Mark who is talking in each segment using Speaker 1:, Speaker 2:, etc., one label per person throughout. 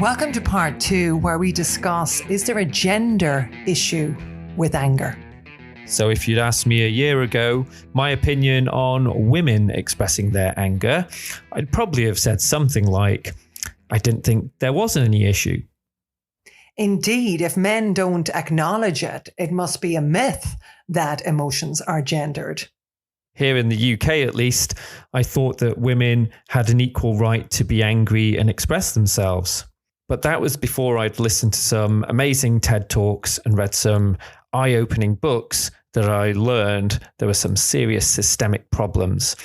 Speaker 1: Welcome to part 2, where we discuss, is there a gender issue with anger?
Speaker 2: So if you'd asked me a year ago my opinion on women expressing their anger, I'd probably have said something like, I didn't think there was any issue.
Speaker 1: Indeed, if men don't acknowledge it, it must be a myth that emotions are gendered.
Speaker 2: Here in the UK, at least, I thought that women had an equal right to be angry and express themselves. But that was before I'd listened to some amazing TED Talks and read some eye-opening books that I learned there were some serious systemic problems.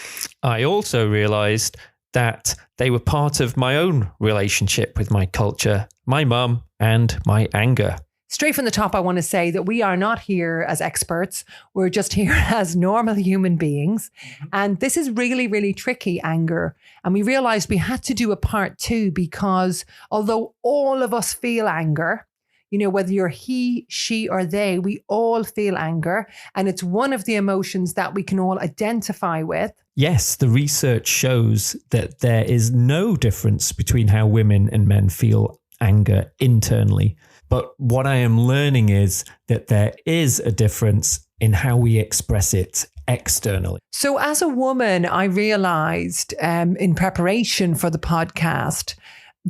Speaker 2: I also realized that they were part of my own relationship with my culture, my mum, and my anger.
Speaker 1: Straight from the top, I want to say that we are not here as experts. We're just here as normal human beings. And this is really, really tricky, anger. And we realized we had to do a part 2 because although all of us feel anger, you know, whether you're he, she, or they, we all feel anger. And it's one of the emotions that we can all identify with.
Speaker 2: Yes, the research shows that there is no difference between how women and men feel anger internally. But what I am learning is that there is a difference in how we express it externally.
Speaker 1: So as a woman, I realized in preparation for the podcast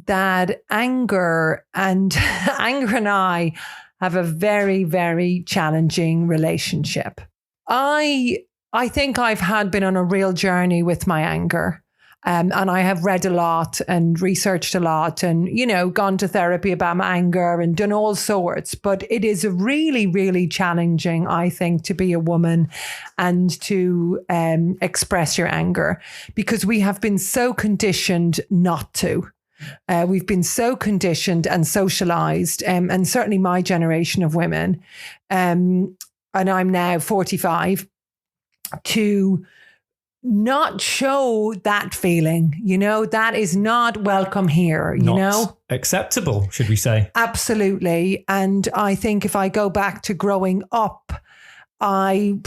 Speaker 1: that anger and I have a very, very challenging relationship. I think I've been on a real journey with my anger. And I have read a lot and researched a lot and, you know, gone to therapy about my anger and done all sorts. But it is really, really challenging, I think, to be a woman and to express your anger because we have been so conditioned not to. We've been so conditioned and socialized, and certainly my generation of women, and I'm now 45, to not show that feeling, you know, that is not welcome here, you know.
Speaker 2: Acceptable, should we say?
Speaker 1: Absolutely. And I think if I go back to growing up, my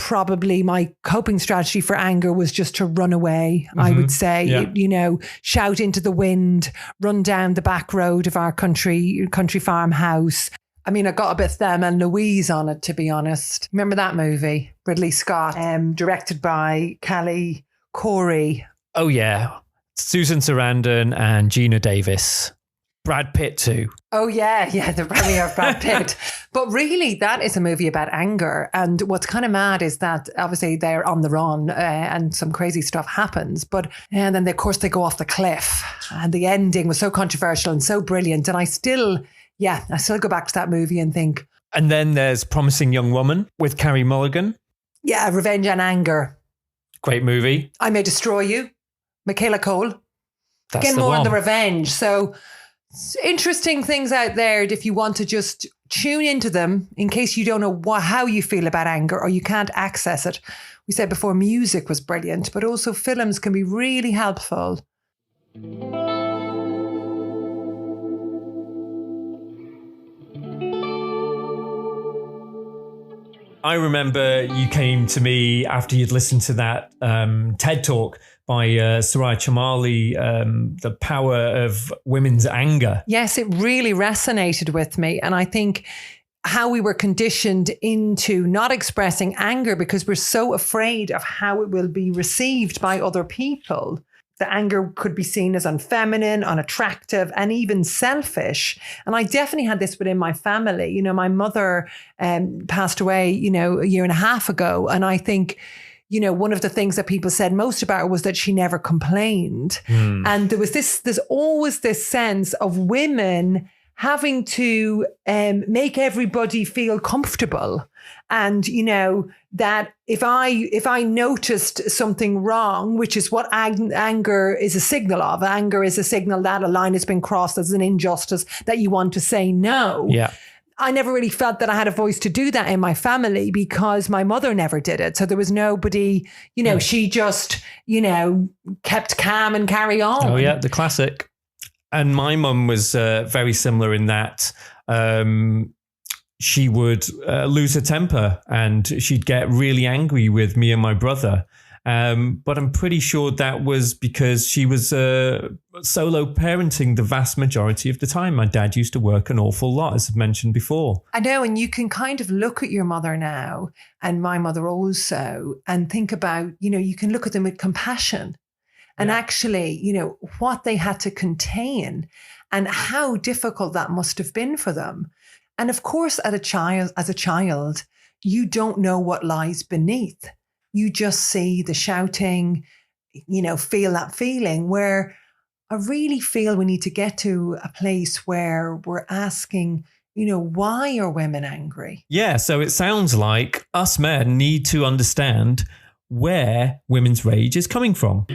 Speaker 1: coping strategy for anger was just to run away, I would say, you know, shout into the wind, run down the back road of our country farmhouse. I mean, I got a bit Thelma and Louise on it, to be honest. Remember that movie? Ridley Scott, directed by Callie Corey.
Speaker 2: Oh, yeah. Susan Sarandon and Gina Davis. Brad Pitt too.
Speaker 1: Oh, yeah, the premiere of Brad Pitt. But really, that is a movie about anger. And what's kind of mad is that obviously they're on the run and some crazy stuff happens. And then, of course, they go off the cliff. And the ending was so controversial and so brilliant. And I still go back to that movie and think.
Speaker 2: And then there's Promising Young Woman with Carey Mulligan.
Speaker 1: Yeah, Revenge and Anger.
Speaker 2: Great movie.
Speaker 1: I May Destroy You. Michaela Cole.
Speaker 2: That's
Speaker 1: Again,
Speaker 2: the
Speaker 1: more
Speaker 2: one.
Speaker 1: on the revenge. So interesting things out there if you want to just tune into them in case you don't know how you feel about anger or you can't access it. We said before music was brilliant, but also films can be really helpful.
Speaker 2: I remember you came to me after you'd listened to that TED Talk by Soraya Chomali, The Power of Women's Anger.
Speaker 1: Yes, it really resonated with me. And I think how we were conditioned into not expressing anger because we're so afraid of how it will be received by other people. The anger could be seen as unfeminine, unattractive, and even selfish. And I definitely had this within my family. You know, my mother passed away, you know, a year and a half ago. And I think, you know, one of the things that people said most about her was that she never complained. And there's always this sense of women having to make everybody feel comfortable. And, you know, that if I noticed something wrong, which is what anger is a signal of, anger is a signal that a line has been crossed as an injustice that you want to say no.
Speaker 2: Yeah.
Speaker 1: I never really felt that I had a voice to do that in my family because my mother never did it. So there was nobody, you know, she just, you know, kept calm and carry on.
Speaker 2: Oh, yeah, the classic. And my mum was very similar in that she would lose her temper and she'd get really angry with me and my brother. But I'm pretty sure that was because she was solo parenting the vast majority of the time. My dad used to work an awful lot, as I've mentioned before.
Speaker 1: I know, and you can kind of look at your mother now, and my mother also, and think about, you can look at them with compassion and actually, what they had to contain and how difficult that must have been for them. And of course, as a child, you don't know what lies beneath. You just see the shouting, feel that feeling, where I really feel we need to get to a place where we're asking, why are women angry?
Speaker 2: Yeah, so it sounds like us men need to understand where women's rage is coming from.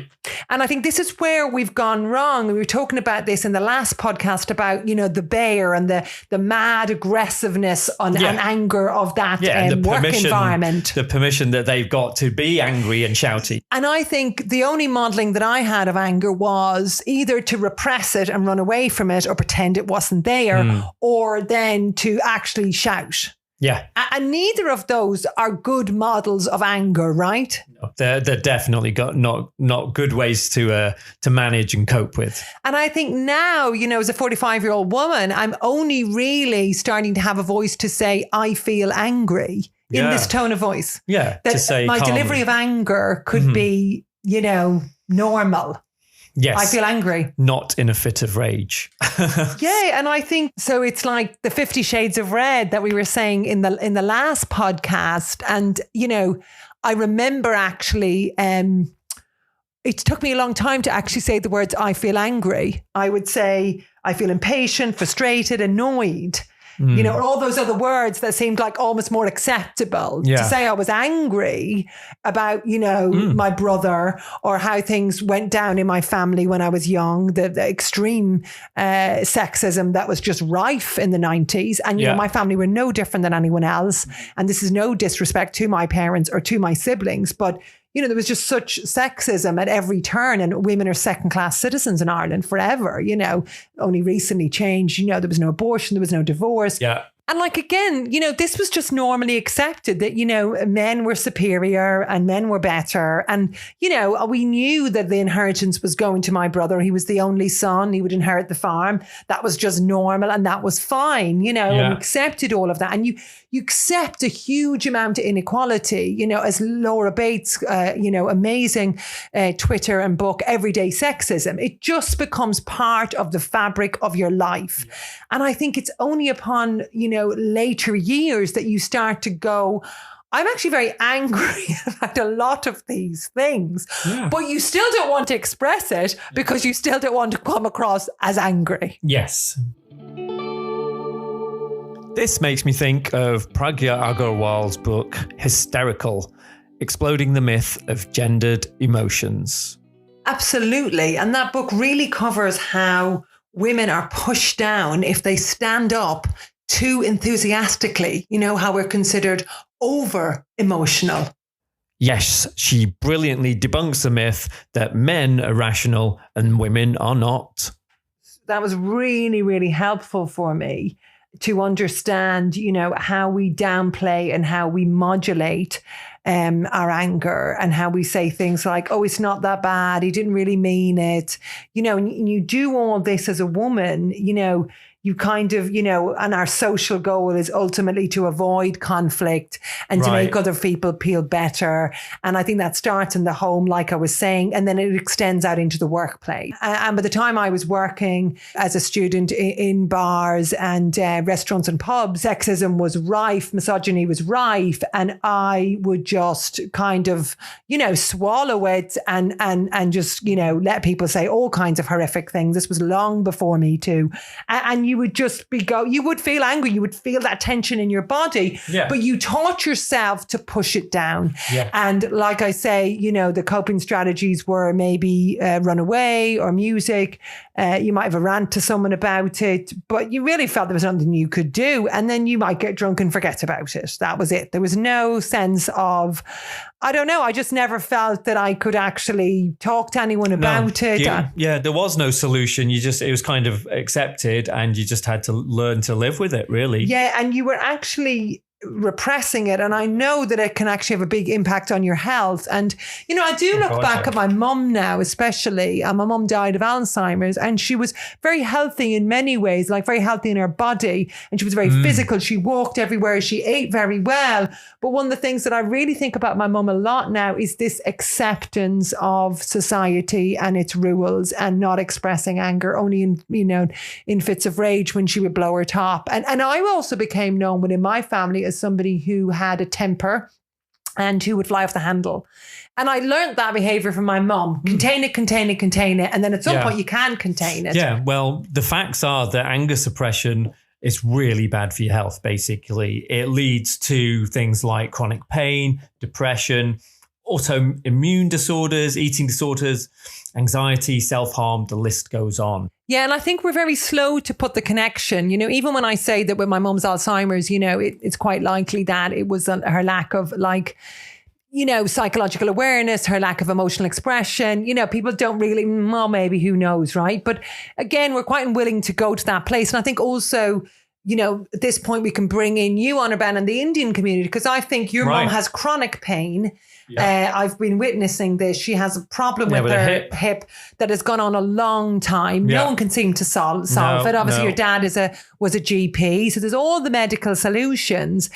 Speaker 1: And I think this is where we've gone wrong. We were talking about this in the last podcast about, the bear and the mad aggressiveness and anger of that work environment.
Speaker 2: The permission that they've got to be angry and shouty.
Speaker 1: And I think the only modeling that I had of anger was either to repress it and run away from it or pretend it wasn't there, or then to actually shout.
Speaker 2: Yeah.
Speaker 1: And neither of those are good models of anger, right?
Speaker 2: No, they're definitely not good ways to manage and cope with.
Speaker 1: And I think now, as a 45-year-old woman, I'm only really starting to have a voice to say, I feel angry in this tone of voice.
Speaker 2: Yeah.
Speaker 1: That
Speaker 2: to say
Speaker 1: my
Speaker 2: calmly.
Speaker 1: delivery of anger could be, normal.
Speaker 2: Yes.
Speaker 1: I feel angry.
Speaker 2: Not in a fit of rage.
Speaker 1: Yeah. And I think so. It's like the 50 Shades of Red that we were saying in the last podcast. And, I remember actually, it took me a long time to actually say the words, I feel angry. I would say, I feel impatient, frustrated, annoyed. All those other words that seemed like almost more acceptable to say I was angry about, my brother or how things went down in my family when I was young, the extreme sexism that was just rife in the 90s. And, my family were no different than anyone else. And this is no disrespect to my parents or to my siblings, but there was just such sexism at every turn, and women are second-class citizens in Ireland forever, only recently changed. There was no abortion, there was no divorce.
Speaker 2: Yeah.
Speaker 1: And again, this was just normally accepted that, men were superior and men were better. And, we knew that the inheritance was going to my brother. He was the only son. He would inherit the farm. That was just normal. And that was fine, and we accepted all of that. And you accept a huge amount of inequality, as Laura Bates, amazing Twitter and book, Everyday Sexism. It just becomes part of the fabric of your life. And I think it's only upon, later years that you start to go, I'm actually very angry about a lot of these things, but you still don't want to express it because you still don't want to come across as angry.
Speaker 2: Yes. This makes me think of Pragya Agarwal's book, Hysterical, Exploding the Myth of Gendered Emotions.
Speaker 1: Absolutely. And that book really covers how women are pushed down if they stand up too enthusiastically, how we're considered over emotional.
Speaker 2: Yes, she brilliantly debunks the myth that men are rational and women are not.
Speaker 1: That was really, really helpful for me to understand, how we downplay and how we modulate our anger, and how we say things like, oh, it's not that bad. He didn't really mean it. And you do all this as a woman, you kind of, and our social goal is ultimately to avoid conflict and to make other people feel better. And I think that starts in the home, like I was saying, and then it extends out into the workplace. And by the time I was working as a student in bars and restaurants and pubs, sexism was rife, misogyny was rife, and I would just kind of, swallow it and just, let people say all kinds of horrific things. This was long before Me Too. And you would just you would feel angry. You would feel that tension in your body, but you taught yourself to push it down. Yeah. And like I say, the coping strategies were maybe run away or music. You might have a rant to someone about it, but you really felt there was nothing you could do. And then you might get drunk and forget about it. That was it. There was no sense of, I don't know. I just never felt that I could actually talk to anyone about it.
Speaker 2: There was no solution. It was kind of accepted and you just had to learn to live with it, really.
Speaker 1: Yeah. And you were actually repressing it. And I know that it can actually have a big impact on your health. And, you know, I do look back at my mum now, especially. My mum died of Alzheimer's, and she was very healthy in many ways, like very healthy in her body. And she was very physical. She walked everywhere. She ate very well. But one of the things that I really think about my mum a lot now is this acceptance of society and its rules, and not expressing anger, only in fits of rage when she would blow her top. And I also became known within my family as somebody who had a temper and who would fly off the handle. And I learned that behavior from my mum. Contain it, contain it, contain it. And then at some point you can contain it.
Speaker 2: Yeah, well, the facts are that anger suppression is really bad for your health, basically. It leads to things like chronic pain, depression, autoimmune disorders, eating disorders, anxiety, self-harm, the list goes on.
Speaker 1: Yeah, and I think we're very slow to put the connection. You know, even when I say that with my mum's Alzheimer's, you know, it's quite likely that it was her lack of psychological awareness, her lack of emotional expression. You know, people don't really, well, maybe, who knows, right? But again, we're quite unwilling to go to that place. And I think also, you know, at this point we can bring in you, Anirban, and the Indian community, because I think your mum has chronic pain. Yeah. I've been witnessing this. She has a problem with her hip that has gone on a long time. Yeah. No one can seem to solve it. Obviously, your dad was a GP. So there's all the medical solutions.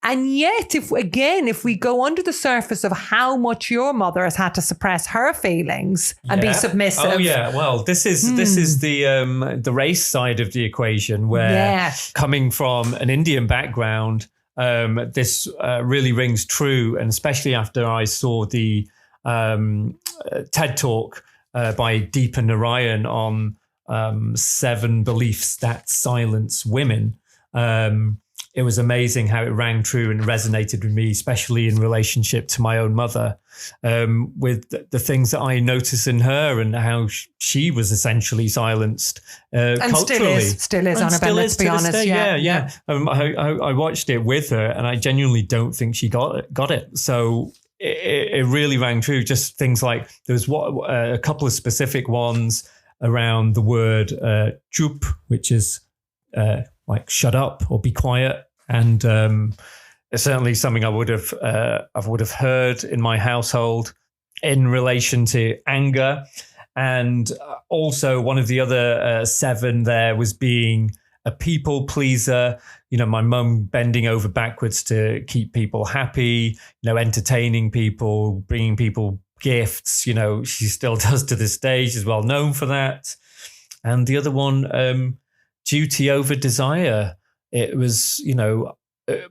Speaker 1: And yet, if we go under the surface of how much your mother has had to suppress her feelings and be submissive. Oh, yeah.
Speaker 2: Well, this is the race side of the equation, where coming from an Indian background, this really rings true, and especially after I saw the TED Talk by Deepa Narayan on 7 beliefs that silence women. It was amazing how it rang true and resonated with me, especially in relationship to my own mother, with the things that I noticed in her and how she was essentially silenced
Speaker 1: and
Speaker 2: culturally.
Speaker 1: Still is, Annabelle, let's be honest.
Speaker 2: Yeah. I watched it with her, and I genuinely don't think she got it. So it really rang true. Just things like there was a couple of specific ones around the word chup, which is like shut up or be quiet. And it's certainly something I would have heard in my household in relation to anger. And also one of the other 7 there was being a people pleaser. You know, my mum bending over backwards to keep people happy, you know, entertaining people, bringing people gifts. You know, she still does to this day. She's well known for that. And the other one, duty over desire. It was, you know,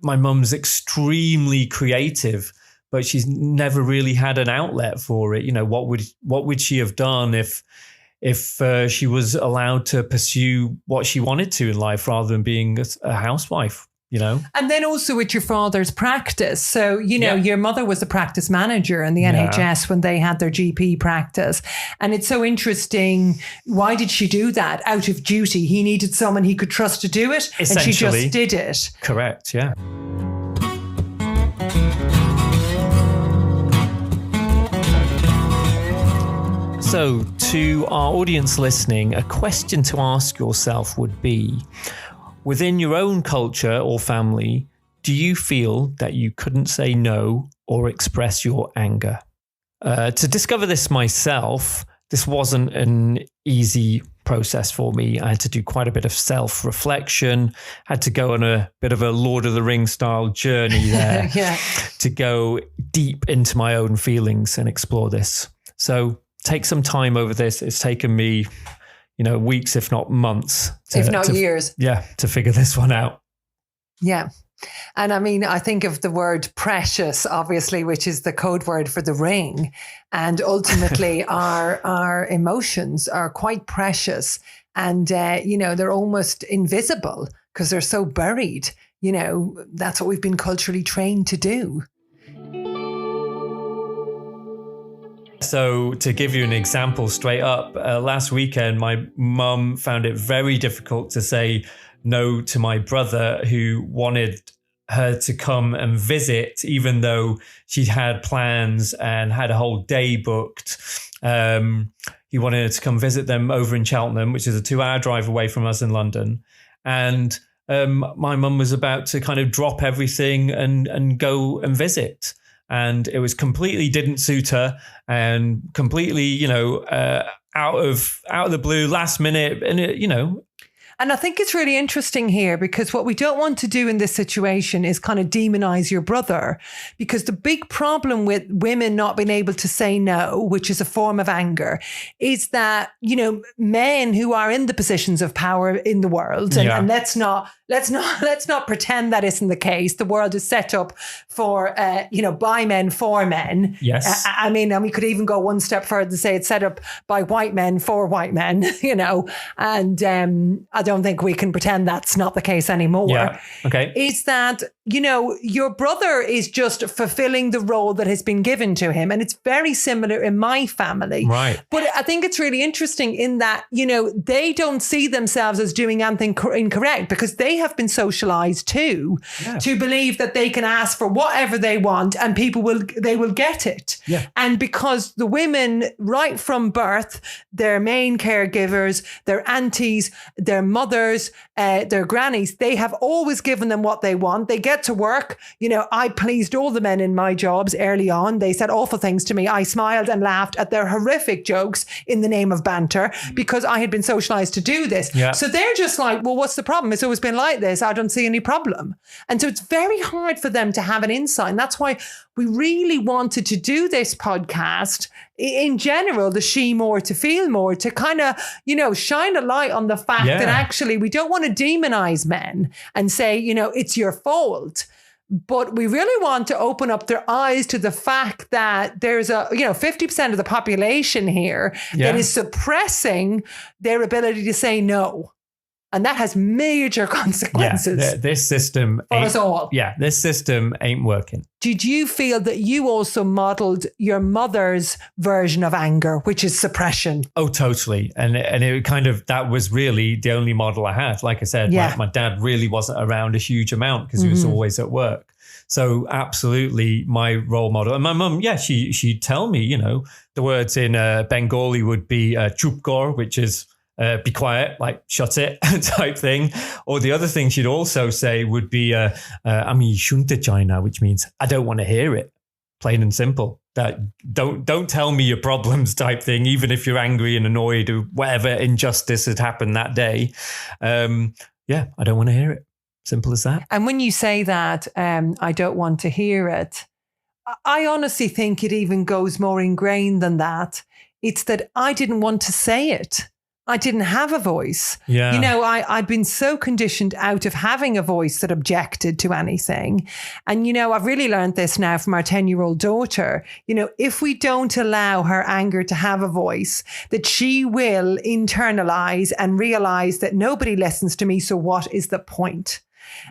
Speaker 2: my mum's extremely creative, but she's never really had an outlet for it. You know, what would she have done if she was allowed to pursue what she wanted to in life rather than being a housewife? You know, and
Speaker 1: then also with your father's practice. So, you know, your mother was the practice manager in the NHS when they had their GP practice. And it's so interesting. Why did she do that? Out of duty. He needed someone he could trust to do it. And she just did it.
Speaker 2: Correct. Yeah. So to our audience listening, a question to ask yourself would be, within your own culture or family, do you feel that you couldn't say no or express your anger? To discover this myself, this wasn't an easy process for me. I had to do quite a bit of self-reflection, had to go on a bit of a Lord of the Rings style journey there to go deep into my own feelings and explore this. So take some time over this. It's taken me, you know, weeks, if not months.
Speaker 1: If not years.
Speaker 2: Yeah, to figure this one out.
Speaker 1: Yeah. And I mean, I think of the word precious, obviously, which is the code word for the ring. And ultimately, our emotions are quite precious. And, you know, they're almost invisible because they're so buried. You know, that's what we've been culturally trained to do.
Speaker 2: So to give you an example straight up, last weekend, my mum found it very difficult to say no to my brother, who wanted her to come and visit, even though she'd had plans and had a whole day booked. He wanted her to come visit them over in Cheltenham, which is a 2-hour drive away from us in London. And my mum was about to kind of drop everything and go and visit. And it was completely didn't suit her and completely, out of the blue, last minute. And,
Speaker 1: And I think it's really interesting here because what we don't want to do in this situation is kind of demonize your brother, because the big problem with women not being able to say no, which is a form of anger, is that, men who are in the positions of power in the world, and let's not pretend that isn't the case. The world is set up for, by men for men.
Speaker 2: Yes.
Speaker 1: And we could even go one step further and say it's set up by white men for white men, and I don't think we can pretend that's not the case anymore.
Speaker 2: Yeah. Okay.
Speaker 1: Is that, your brother is just fulfilling the role that has been given to him. And it's very similar in my family.
Speaker 2: Right.
Speaker 1: But I think it's really interesting in that, they don't see themselves as doing anything incorrect because they have been socialized too, to believe that they can ask for whatever they want and they will get it.
Speaker 2: Yeah.
Speaker 1: And because the women right from birth, their main caregivers, their aunties, their mothers, their grannies, they have always given them what they want. They get to work. I pleased all the men in my jobs early on. They said awful things to me. I smiled and laughed at their horrific jokes in the name of banter because I had been socialized to do this.
Speaker 2: Yeah.
Speaker 1: So they're just like, well, what's the problem? It's always been like this. I don't see any problem. And so it's very hard for them to have an insight. And that's why we really wanted to do this podcast in general, the she more to feel more, to kind of, shine a light on the fact that actually we don't want to demonize men and say, it's your fault. But we really want to open up their eyes to the fact that there's 50% of the population here that is suppressing their ability to say no. And that has major consequences.
Speaker 2: Yeah, this system
Speaker 1: for us all.
Speaker 2: Yeah, this system ain't working.
Speaker 1: Did you feel that you also modeled your mother's version of anger, which is suppression?
Speaker 2: Oh, totally. And it kind of, that was really the only model I had. Like I said, my dad really wasn't around a huge amount because he was always at work. So absolutely my role model. And my mum, she'd tell me, the words in Bengali would be chup kar, which is be quiet, like shut it type thing. Or the other thing she'd also say would be, Ami shunte china, which means I don't want to hear it. Plain and simple. That don't tell me your problems type thing, even if you're angry and annoyed or whatever injustice had happened that day. I don't want to hear it. Simple as that.
Speaker 1: And when you say that, I don't want to hear it, I honestly think it even goes more ingrained than that. It's that I didn't want to say it. I didn't have a voice.
Speaker 2: Yeah.
Speaker 1: I'd been so conditioned out of having a voice that objected to anything. And, I've really learned this now from our 10-year-old daughter. If we don't allow her anger to have a voice, that she will internalize and realize that nobody listens to me. So what is the point?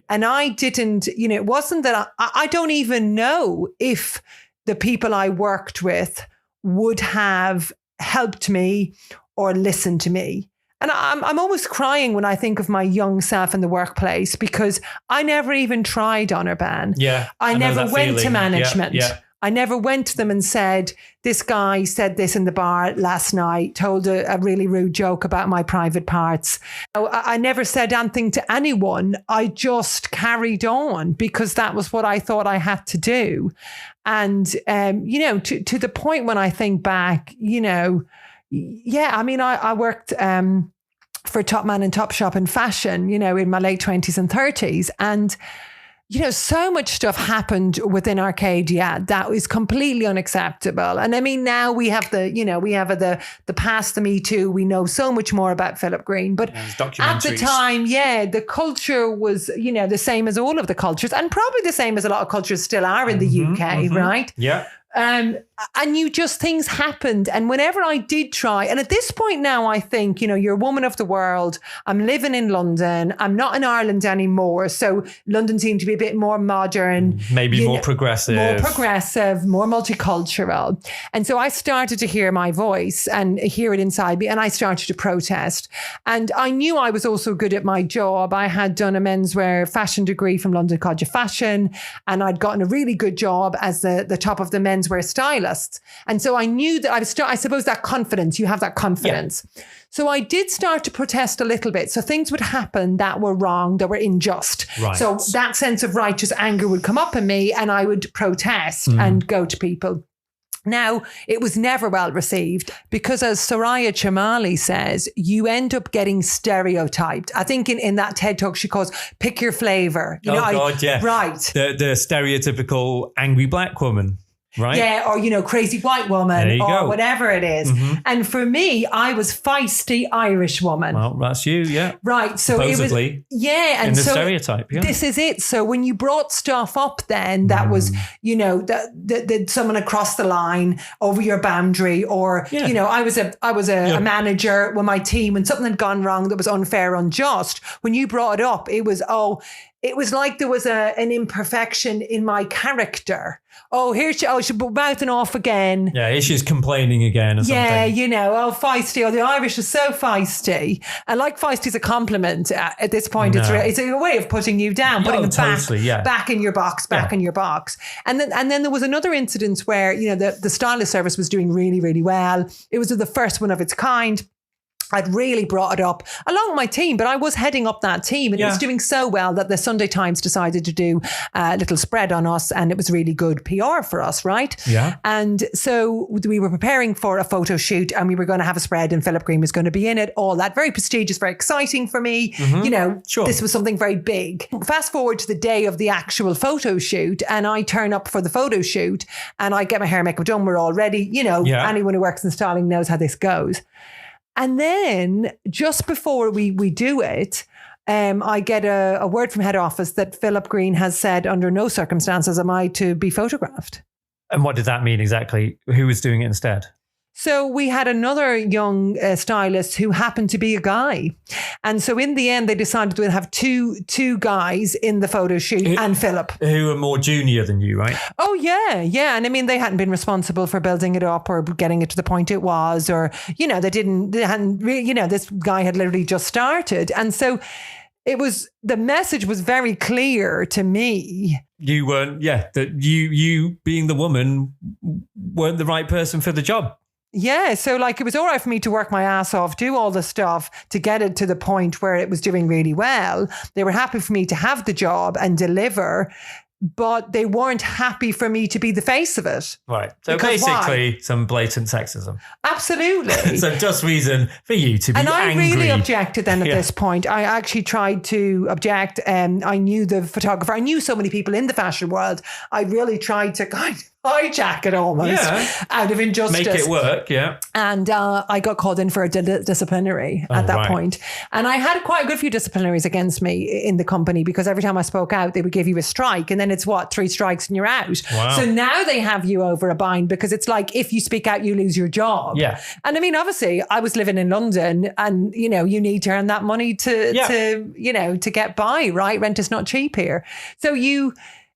Speaker 1: And I didn't, it wasn't that I don't even know if the people I worked with would have helped me or listen to me. And I'm almost crying when I think of my young self in the workplace because I never even tried Anirban.
Speaker 2: Yeah.
Speaker 1: I never went to management.
Speaker 2: Yeah.
Speaker 1: I never went to them and said, this guy said this in the bar last night, told a really rude joke about my private parts. I never said anything to anyone. I just carried on because that was what I thought I had to do. And, to the point when I think back, I worked for Top Man and Top Shop in fashion, in my late 20s and 30s. And, so much stuff happened within Arcadia that is completely unacceptable. And now we have the past, the Me Too. We know so much more about Philip Green. But at the time, the culture was, the same as all of the cultures and probably the same as a lot of cultures still are in the UK, right?
Speaker 2: Yeah.
Speaker 1: And things happened. And whenever I did try, and at this point now, I think, you're a woman of the world. I'm living in London. I'm not in Ireland anymore. So London seemed to be a bit more modern.
Speaker 2: Maybe more progressive.
Speaker 1: More multicultural. And so I started to hear my voice and hear it inside me. And I started to protest. And I knew I was also good at my job. I had done a menswear fashion degree from London College of Fashion. And I'd gotten a really good job as the top of the men's friends were stylists. And so I knew that I suppose that confidence, you have that confidence. Yeah. So I did start to protest a little bit. So things would happen that were wrong, that were unjust.
Speaker 2: Right.
Speaker 1: So that sense of righteous anger would come up in me and I would protest and go to people. Now, it was never well received because, as Soraya Chamali says, you end up getting stereotyped. I think in that TED Talk she calls pick your flavor.
Speaker 2: Yeah.
Speaker 1: Right.
Speaker 2: The stereotypical angry black woman. Right.
Speaker 1: Yeah, or, crazy white woman or whatever it is.
Speaker 2: Mm-hmm.
Speaker 1: And for me, I was feisty Irish woman.
Speaker 2: Well, that's you, yeah.
Speaker 1: Right. So
Speaker 2: supposedly,
Speaker 1: it was, yeah. And
Speaker 2: in the
Speaker 1: so
Speaker 2: stereotype, yeah.
Speaker 1: This is it. So when you brought stuff up then that was, that someone across the line over your boundary or, I was a manager with my team when something had gone wrong that was unfair, unjust. When you brought it up, it was like there was an imperfection in my character. Oh, she's mouthing off again.
Speaker 2: Yeah, here she's complaining again or something.
Speaker 1: Yeah, feisty. Oh, the Irish are so feisty. And like feisty is a compliment at this point. No. It's a way of putting you down, putting them back in your box, in your box. And then there was another incident where, the stylist service was doing really, really well. It was the first one of its kind. I'd really brought it up along with my team, but I was heading up that team and it was doing so well that the Sunday Times decided to do a little spread on us and it was really good PR for us, right?
Speaker 2: Yeah.
Speaker 1: And so we were preparing for a photo shoot and we were going to have a spread and Philip Green was going to be in it, all that. Very prestigious, very exciting for me. Mm-hmm.
Speaker 2: Sure.
Speaker 1: This was something very big. Fast forward to the day of the actual photo shoot and I turn up for the photo shoot and I get my hair and makeup done. We're all ready. Anyone who works in styling knows how this goes. And then just before we do it, I get a word from head office that Philip Green has said under no circumstances am I to be photographed.
Speaker 2: And what did that mean exactly? Who was doing it instead?
Speaker 1: So we had another young stylist who happened to be a guy. And so in the end, they decided to have two guys in the photo shoot and Philip. Who
Speaker 2: were more junior than you, right?
Speaker 1: Oh, yeah. Yeah. And I mean, they hadn't been responsible for building it up or getting it to the point it was, or, they hadn't really, this guy had literally just started. And so the message was very clear to me.
Speaker 2: You weren't, that you being the woman weren't the right person for the job.
Speaker 1: Yeah. So it was all right for me to work my ass off, do all the stuff to get it to the point where it was doing really well. They were happy for me to have the job and deliver, but they weren't happy for me to be the face of it.
Speaker 2: Right. So basically some blatant sexism.
Speaker 1: Absolutely.
Speaker 2: So just reason for you to be angry.
Speaker 1: And I really objected then at this point. I actually tried to object. I knew the photographer. I knew so many people in the fashion world. I really tried to kind of hijack it almost out of injustice.
Speaker 2: Make it work, yeah.
Speaker 1: And I got called in for a disciplinary at that point. And I had quite a good few disciplinaries against me in the company because every time I spoke out, they would give you a strike. And then it's 3 strikes and you're out.
Speaker 2: Wow.
Speaker 1: So now they have you over a bind because it's like, if you speak out, you lose your job.
Speaker 2: Yeah.
Speaker 1: And I mean, obviously I was living in London and, you need to earn that money to get by, right? Rent is not cheap here. So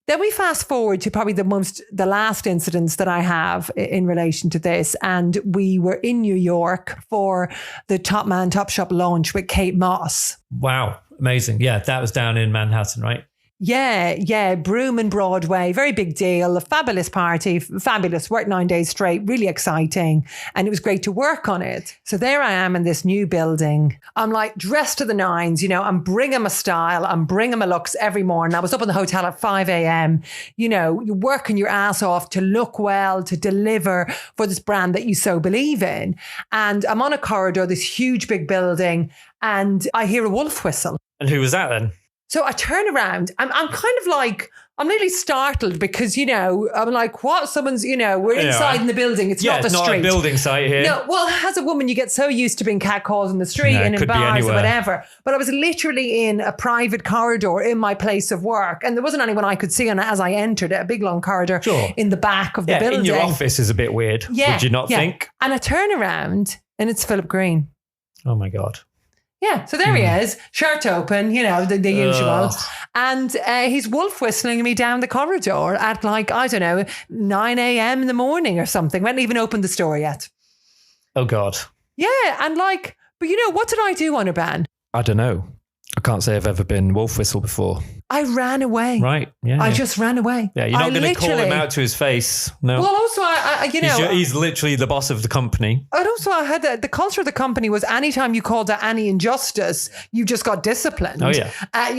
Speaker 1: then we fast forward to probably the last incidents that I have in relation to this. And we were in New York for the Top Man, Top Shop launch with Kate Moss.
Speaker 2: Wow. Amazing. Yeah. That was down in Manhattan, right?
Speaker 1: Yeah. Broome and Broadway. Very big deal. A fabulous party. Fabulous. Worked 9 days straight. Really exciting. And it was great to work on it. So there I am in this new building. I'm dressed to the nines, I'm bringing my style. I'm bringing my looks every morning. I was up in the hotel at 5 a.m. You're working your ass off to look well, to deliver for this brand that you so believe in. And I'm on a corridor, this huge big building, and I hear a wolf whistle.
Speaker 2: And who was that then?
Speaker 1: So I turn around. I'm kind of I'm nearly startled because, I'm like, what? Someone's, we're inside in the building. It's not the street.
Speaker 2: It's not a building site here.
Speaker 1: No, well, as a woman, you get so used to being catcalled in the street and in bars or whatever. But I was literally in a private corridor in my place of work. And there wasn't anyone I could see on it as I entered it, a big long corridor in the back of the building.
Speaker 2: In your office is a bit weird. Yeah, would you not think? And
Speaker 1: I turn around and it's Philip Green.
Speaker 2: Oh, my God.
Speaker 1: Yeah, so there he is, shirt open, the usual. And he's wolf whistling me down the corridor at 9 a.m. in the morning or something. We hadn't even opened the store yet.
Speaker 2: Oh, God.
Speaker 1: Yeah, and but what did I do, Anirban?
Speaker 2: I don't know. I can't say I've ever been wolf whistled before.
Speaker 1: I ran away.
Speaker 2: Right. Yeah.
Speaker 1: I just ran away.
Speaker 2: Yeah. You're not going to call him out to his face. No.
Speaker 1: Well, also,
Speaker 2: he's literally the boss of the company.
Speaker 1: And also, I had the culture of the company was anytime you called out any injustice, you just got disciplined.
Speaker 2: Oh, yeah.
Speaker 1: And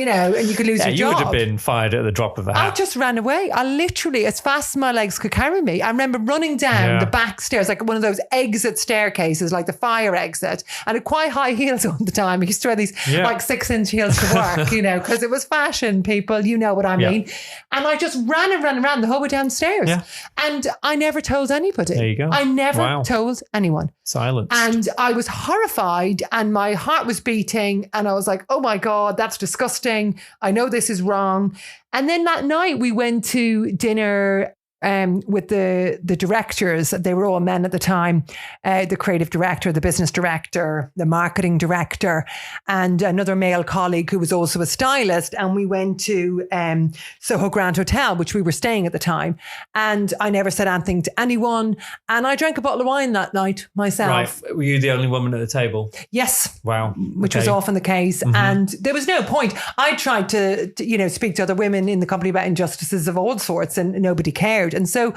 Speaker 1: you could lose your job.
Speaker 2: You would have been fired at the drop of a hat.
Speaker 1: I just ran away. I literally, as fast as my legs could carry me, I remember running down the back stairs, like one of those exit staircases, like the fire exit, and had quite high heels all the time. I used to wear these like 6-inch heels to work, because it was fashion, people, you know what I mean. And I just ran the whole way downstairs. Yeah. And I never told anybody.
Speaker 2: There you go.
Speaker 1: I never told anyone.
Speaker 2: Silence.
Speaker 1: And I was horrified and my heart was beating and I was like, oh my God, that's disgusting. I know this is wrong. And then that night we went to dinner with the directors. They were all men at the time, the creative director, the business director, the marketing director, and another male colleague who was also a stylist. And we went to Soho Grand Hotel, which we were staying at the time. And I never said anything to anyone. And I drank a bottle of wine that night myself.
Speaker 2: Right. Were you the only woman at the table?
Speaker 1: Yes.
Speaker 2: Wow.
Speaker 1: Which was often the case. Mm-hmm. And there was no point. I tried to speak to other women in the company about injustices of all sorts and nobody cared. And so,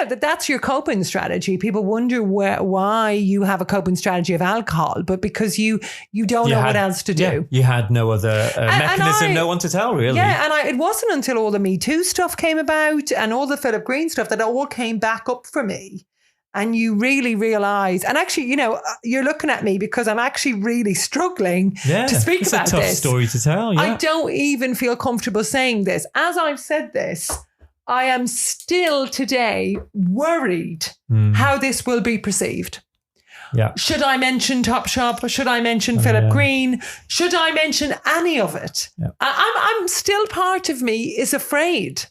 Speaker 1: that's your coping strategy. People wonder why you have a coping strategy of alcohol, but because you don't know what else to do.
Speaker 2: Yeah, you had no other mechanism, no one to tell, really.
Speaker 1: Yeah, and it wasn't until all the Me Too stuff came about and all the Philip Green stuff that it all came back up for me. And you really realize, and actually, you're looking at me because I'm actually really struggling to speak about this.
Speaker 2: It's a tough story to tell, yeah.
Speaker 1: I don't even feel comfortable saying this. As I've said this, I am still today worried how this will be perceived.
Speaker 2: Yeah.
Speaker 1: Should I mention Topshop? Should I mention Philip Green? Should I mention any of it? Yeah. I'm still, part of me is afraid.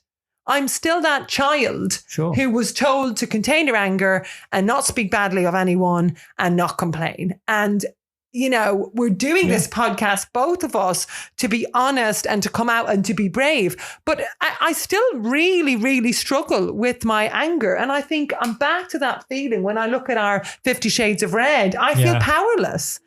Speaker 1: I'm still that child who was told to contain her anger and not speak badly of anyone and not complain. And we're doing this podcast, both of us, to be honest and to come out and to be brave. But I still really, really struggle with my anger. And I think I'm back to that feeling when I look at our 50 Shades of Red. I feel powerless.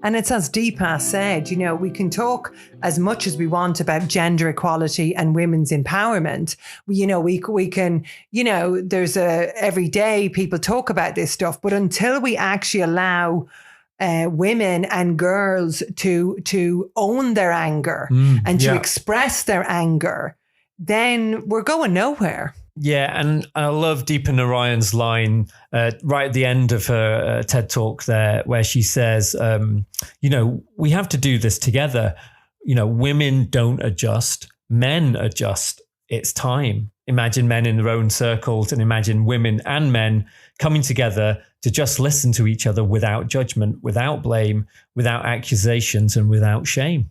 Speaker 1: And it's as Deepa said, we can talk as much as we want about gender equality and women's empowerment. We can, there's every day people talk about this stuff, but until we actually allow women and girls to own their anger and to express their anger, then we're going nowhere.
Speaker 2: Yeah, and I love Deepa Narayan's line right at the end of her TED Talk there, where she says, we have to do this together. Women don't adjust, men adjust. It's time. Imagine men in their own circles and imagine women and men coming together to just listen to each other without judgment, without blame, without accusations, and without shame.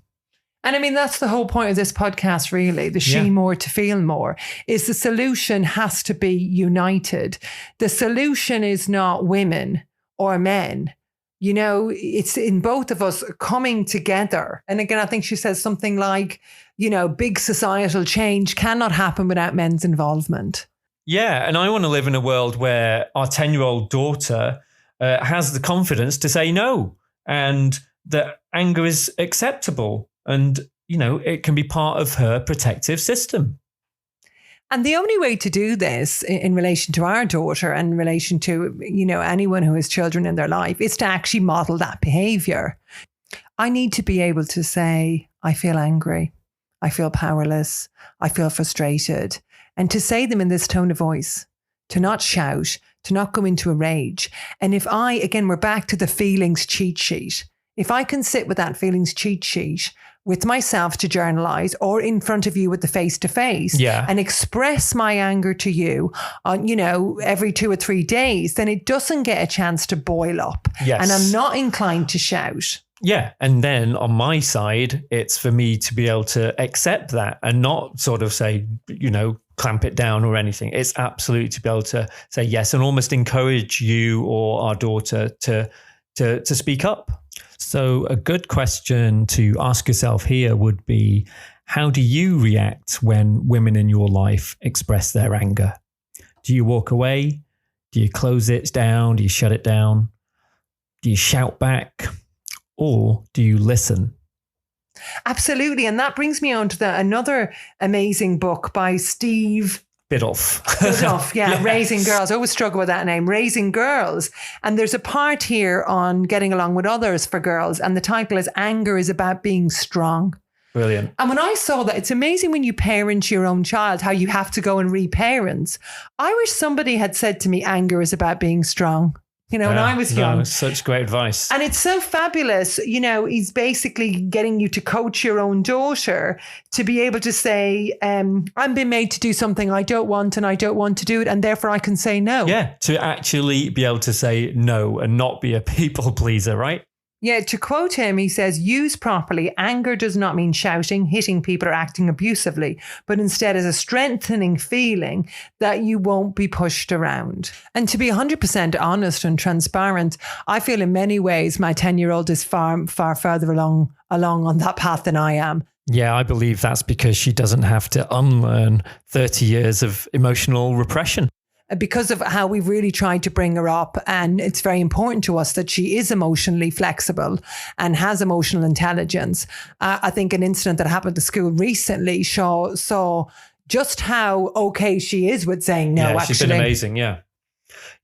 Speaker 1: And I mean, that's the whole point of this podcast, really. The she more to feel more is the solution has to be united. The solution is not women or men. It's in both of us coming together. And again, I think she says something like, big societal change cannot happen without men's involvement.
Speaker 2: Yeah. And I want to live in a world where our 10-year-old daughter has the confidence to say no, and that anger is acceptable. And, it can be part of her protective system. And
Speaker 1: the only way to do this in relation to our daughter and in relation to, anyone who has children in their life is to actually model that behavior. I need to be able to say, I feel angry. I feel powerless. I feel frustrated. And to say them in this tone of voice, to not shout, to not go into a rage. And if we're back to the feelings cheat sheet. If I can sit with that feelings cheat sheet with myself to journalize or in front of you with the face-to-face and express my anger to you on, every 2 or 3 days, then it doesn't get a chance to boil up.
Speaker 2: Yes.
Speaker 1: And I'm not inclined to shout.
Speaker 2: Yeah. And then on my side, it's for me to be able to accept that and not sort of say, clamp it down or anything. It's absolutely to be able to say yes and almost encourage you or our daughter to speak up. So a good question to ask yourself here would be, how do you react when women in your life express their anger? Do you walk away? Do you close it down? Do you shut it down? Do you shout back or do you listen?
Speaker 1: Absolutely. And that brings me on to another amazing book by Steve
Speaker 2: Biddulph.
Speaker 1: Yeah. Raising Girls. I always struggle with that name, Raising Girls. And there's a part here on getting along with others for girls. And the title is Anger is About Being Strong.
Speaker 2: Brilliant.
Speaker 1: And when I saw that, it's amazing when you parent your own child, how you have to go and reparent. I wish somebody had said to me, anger is about being strong. When I was young.
Speaker 2: Such great advice.
Speaker 1: And it's so fabulous. He's basically getting you to coach your own daughter to be able to say, I'm being made to do something I don't want and I don't want to do it. And therefore I can say no.
Speaker 2: Yeah, to actually be able to say no and not be a people pleaser, right?
Speaker 1: Yeah, to quote him, he says, use properly. Anger does not mean shouting, hitting people or acting abusively, but instead is a strengthening feeling that you won't be pushed around. And to be 100% honest and transparent, I feel in many ways my 10-year-old is far, far further along on that path than I am.
Speaker 2: Yeah, I believe that's because she doesn't have to unlearn 30 years of emotional repression.
Speaker 1: Because of how we've really tried to bring her up. And it's very important to us that she is emotionally flexible and has emotional intelligence. I think an incident that happened at school recently saw just how okay she is with saying no,
Speaker 2: She's been amazing, yeah.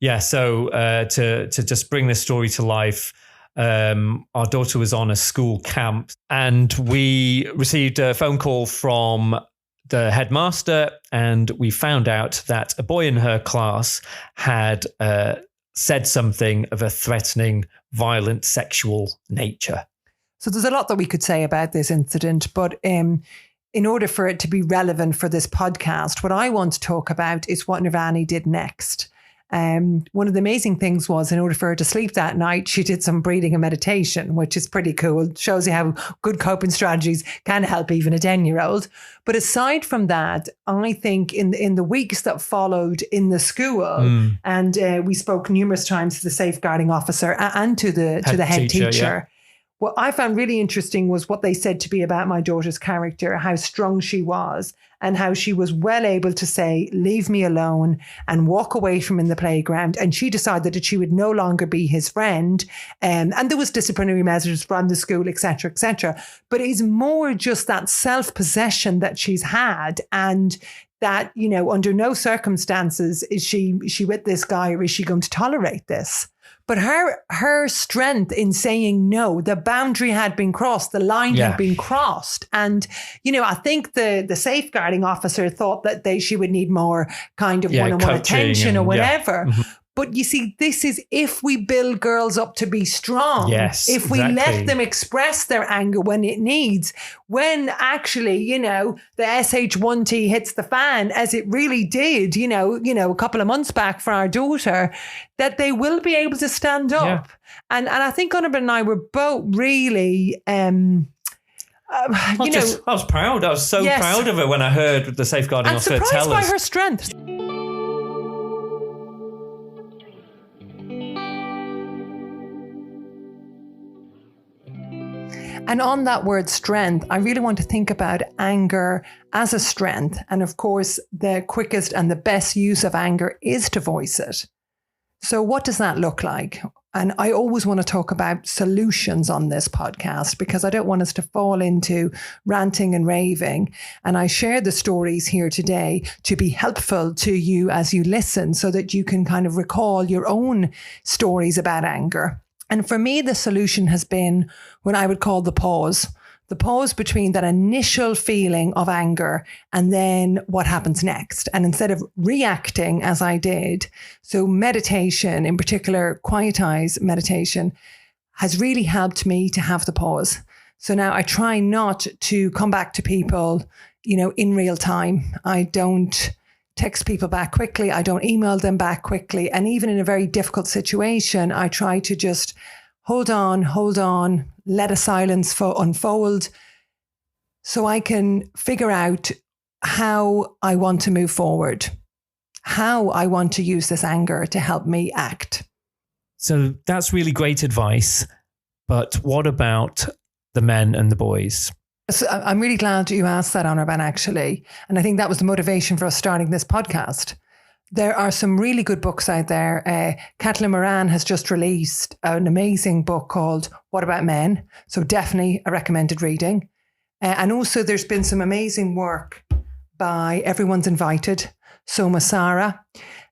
Speaker 2: Yeah, so to just bring this story to life, our daughter was on a school camp and we received a phone call from the headmaster, and we found out that a boy in her class had said something of a threatening, violent, sexual nature.
Speaker 1: So there's a lot that we could say about this incident, but in order for it to be relevant for this podcast, what I want to talk about is what Nirvani did next. One of the amazing things was, in order for her to sleep that night, she did some breathing and meditation, which is pretty cool. It shows you how good coping strategies can help even a 10-year-old. But aside from that, I think in the weeks that followed in the school, and we spoke numerous times to the safeguarding officer and to the head teacher. Yeah. What I found really interesting was what they said to me about my daughter's character, how strong she was, and how she was well able to say, leave me alone, and walk away from him in the playground. And she decided that she would no longer be his friend. And there was disciplinary measures from the school, etc., etc. But it's more just that self-possession that she's had, and that, under no circumstances is she with this guy, or is she going to tolerate this? But her strength in saying no, the boundary had been crossed, the line had been crossed. And, I think the safeguarding officer thought that she would need more kind of one-on-one attention or whatever. Yeah. Mm-hmm. But you see, this is if we build girls up to be strong.
Speaker 2: Yes,
Speaker 1: if we let them express their anger when it needs, when actually, the SH1T hits the fan, as it really did, a couple of months back for our daughter, that they will be able to stand up. Yeah. And I think Anirban and I were both really... I
Speaker 2: was proud. I was so proud of her when I heard the safeguarding officer tell us.
Speaker 1: And surprised by her strength. And on that word strength, I really want to think about anger as a strength. And of course, the quickest and the best use of anger is to voice it. So what does that look like? And I always want to talk about solutions on this podcast, because I don't want us to fall into ranting and raving. And I share the stories here today to be helpful to you as you listen, so that you can kind of recall your own stories about anger. And for me, the solution has been what I would call the pause between that initial feeling of anger and then what happens next. And instead of reacting as I did, so meditation, in particular, Quietize meditation, has really helped me to have the pause. So now I try not to come back to people, in real time. I don't text people back quickly. I don't email them back quickly. And even in a very difficult situation, I try to just hold on, let a silence unfold, so I can figure out how I want to move forward, how I want to use this anger to help me act.
Speaker 2: So that's really great advice. But what about the men and the boys?
Speaker 1: So I'm really glad you asked that, Anirban, actually. And I think that was the motivation for us starting this podcast. There are some really good books out there. Caitlin Moran has just released an amazing book called What About Men? So definitely a recommended reading. And also there's been some amazing work by Everyone's Invited, Soma Sara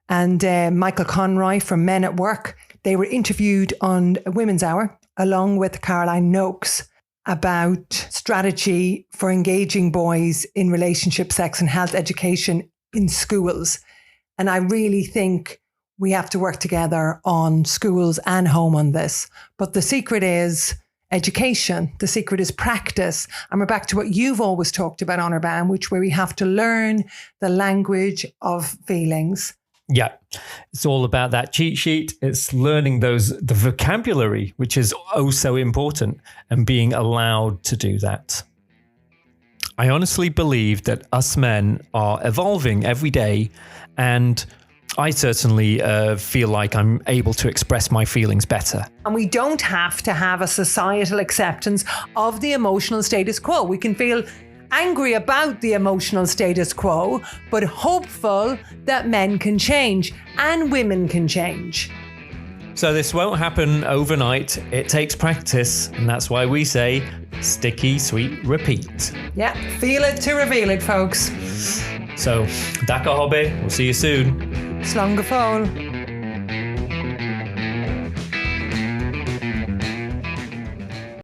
Speaker 1: and Michael Conroy from Men at Work. They were interviewed on Women's Hour along with Caroline Noakes about strategy for engaging boys in relationship, sex and health education in schools. And I really think we have to work together on schools and home on this. But the secret is education. The secret is practice. And we're back to what you've always talked about, Anirban, which where we have to learn the language of feelings.
Speaker 2: Yeah, it's all about that cheat sheet. It's learning the vocabulary, which is oh so important, and being allowed to do that. I honestly believe that us men are evolving every day, and I certainly feel like I'm able to express my feelings better.
Speaker 1: And we don't have to have a societal acceptance of the emotional status quo. We can feel angry about the emotional status quo, but hopeful that men can change and women can change.
Speaker 2: So this won't happen overnight. It takes practice, and that's why we say sticky, sweet, repeat.
Speaker 1: Yeah, feel it to reveal it, folks.
Speaker 2: So, Daka Hobby, we'll see you soon.
Speaker 1: Slán go fóill.